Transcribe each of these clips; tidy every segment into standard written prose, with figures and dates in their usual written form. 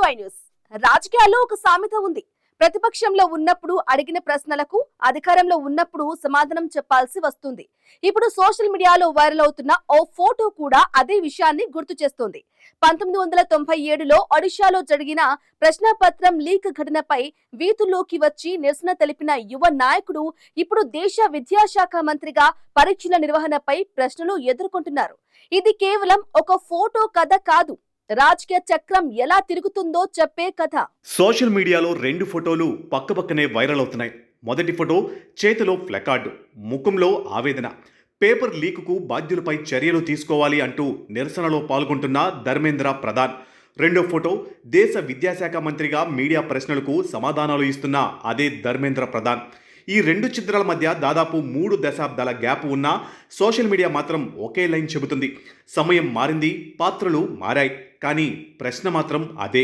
Y news. రాజకీయాల్లో ఒక సామెత ఉంది. ప్రతిపక్షంలో ఉన్నప్పుడు అడిగిన ప్రశ్నలకు అధికారంలో ఉన్నప్పుడు సమాధానం చెప్పాల్సి వస్తుంది. ఇప్పుడు సోషల్ మీడియాలో వైరల్ అవుతున్న ఓ ఫోటో కూడా అదే విషయాన్ని గుర్తు చేస్తోంది. 1997లో ఒడిశాలో జరిగిన ప్రశ్నపత్రం లీక్ ఘటనపై వీధుల్లోకి వచ్చి నిరసన తెలిపిన యువ నాయకుడు ఇప్పుడు దేశ విద్యాశాఖ మంత్రిగా పరీక్షల నిర్వహణపై ప్రశ్నలు ఎదుర్కొంటున్నారు. ఇది కేవలం ఒక ఫోటో కథ కాదు, రాజకీయ చక్రం ఎలా తిరుగుతుందో చెప్పే కథ. సోషల్ మీడియాలో రెండు ఫోటోలు పక్కపక్కనే వైరల్ అవుతున్నాయి. మొదటి ఫోటో చేతిలో ప్లకార్డు, ముఖంలో ఆవేదన. పేపర్ లీకుకు బాధ్యులపై చర్యలు తీసుకోవాలి అంటూ నిరసనలో పాల్గొంటున్న ధర్మేంద్ర ప్రధాన్. రెండో ఫోటో దేశ విద్యాశాఖ మంత్రిగా మీడియా ప్రశ్నలకు సమాధానాలు ఇస్తున్న అదే ధర్మేంద్ర ప్రధాన్. ఈ రెండు చిత్రాల మధ్య దాదాపు 3 దశాబ్దాల గ్యాప్ ఉన్న సోషల్ మీడియా మాత్రం ఒకే లైన్ చెబుతుంది. సమయం మారింది, పాత్రలు మారాయి, కానీ ప్రశ్న మాత్రం అదే.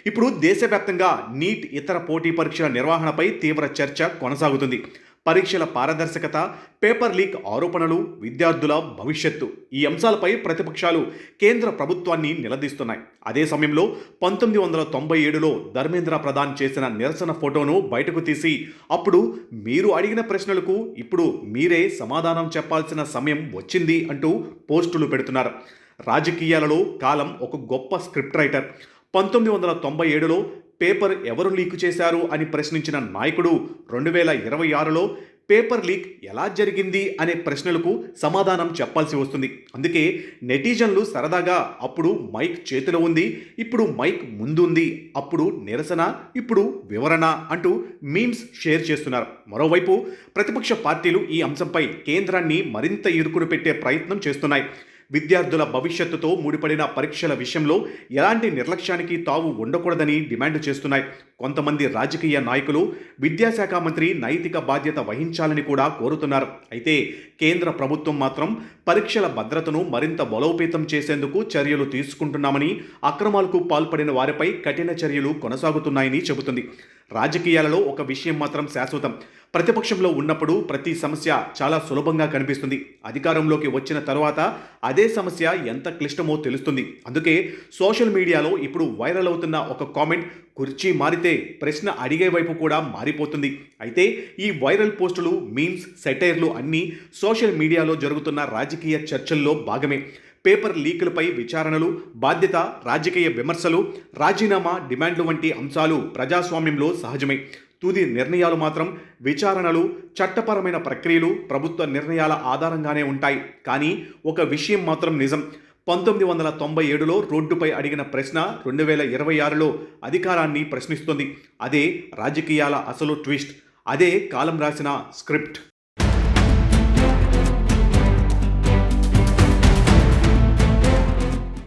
ఇప్పుడు దేశవ్యాప్తంగా నీట్ ఇతర పోటీ పరీక్షల నిర్వహణపై తీవ్ర చర్చ కొనసాగుతుంది. పరీక్షల పారదర్శకత, పేపర్ లీక్ ఆరోపణలు, విద్యార్థుల భవిష్యత్తు, ఈ అంశాలపై ప్రతిపక్షాలు కేంద్ర ప్రభుత్వాన్ని నిలదీస్తున్నాయి. అదే సమయంలో 1997లో ధర్మేంద్ర ప్రధాన్ చేసిన నిరసన ఫోటోను బయటకు తీసి అప్పుడు మీరు అడిగిన ప్రశ్నలకు ఇప్పుడు మీరే సమాధానం చెప్పాల్సిన సమయం వచ్చింది అంటూ పోస్టులు పెడుతున్నారు. రాజకీయాలలో కాలం ఒక గొప్ప స్క్రిప్ట్ రైటర్. 1997లో పేపర్ ఎవరు లీక్ చేశారు అని ప్రశ్నించిన నాయకుడు 2026లో పేపర్ లీక్ ఎలా జరిగింది అనే ప్రశ్నలకు సమాధానం చెప్పాల్సి వస్తుంది. అందుకే నెటిజన్లు సరదాగా అప్పుడు మైక్ చేతిలో ఉంది, ఇప్పుడు మైక్ ముందుంది, అప్పుడు నిరసన, ఇప్పుడు వివరణ అంటూ మీమ్స్ షేర్ చేస్తున్నారు. మరోవైపు ప్రతిపక్ష పార్టీలు ఈ అంశంపై కేంద్రాన్ని మరింత ఇరుకుడు పెట్టే ప్రయత్నం చేస్తున్నాయి. విద్యార్థుల భవిష్యత్తుతో ముడిపడిన పరీక్షల విషయంలో ఎలాంటి నిర్లక్ష్యానికి తావు ఉండకూడదని డిమాండ్ చేస్తున్నాయి. కొంతమంది రాజకీయ నాయకులు విద్యాశాఖ మంత్రి నైతిక బాధ్యత వహించాలని కూడా కోరుతున్నారు. అయితే కేంద్ర ప్రభుత్వం మాత్రం పరీక్షల భద్రతను మరింత బలోపేతం చేసేందుకు చర్యలు తీసుకుంటున్నామని, అక్రమాలకు పాల్పడిన వారిపై కఠిన చర్యలు కొనసాగుతున్నాయని చెబుతుంది. రాజకీయాలలో ఒక విషయం మాత్రం శాశ్వతం. ప్రతిపక్షంలో ఉన్నప్పుడు ప్రతి సమస్య చాలా సులభంగా కనిపిస్తుంది. అధికారంలోకి వచ్చిన తర్వాత అదే సమస్య ఎంత క్లిష్టమో తెలుస్తుంది. అందుకే సోషల్ మీడియాలో ఇప్పుడు వైరల్ అవుతున్న ఒక కామెంట్ కుర్చీ మారితే ప్రశ్న అడిగే వైపు కూడా మారిపోతుంది. అయితే ఈ వైరల్ పోస్టులు, మీమ్స్, సెటైర్లు అన్నీ సోషల్ మీడియాలో జరుగుతున్న రాజకీయ చర్చల్లో భాగమే. పేపర్ లీకులపై విచారణలు, బాధ్యత, రాజకీయ విమర్శలు, రాజీనామా డిమాండ్లు వంటి అంశాలు ప్రజాస్వామ్యంలో సహజమే. తుది నిర్ణయాలు మాత్రం విచారణలు, చట్టపరమైన ప్రక్రియలు, ప్రభుత్వ నిర్ణయాల ఆధారంగానే ఉంటాయి. కానీ ఒక విషయం మాత్రం నిజం. 1997లో రోడ్డుపై అడిగిన ప్రశ్న 2026లో అధికారాన్ని ప్రశ్నిస్తుంది. అదే రాజకీయాల అసలు ట్విస్ట్. అదే కాలం రాసిన స్క్రిప్ట్.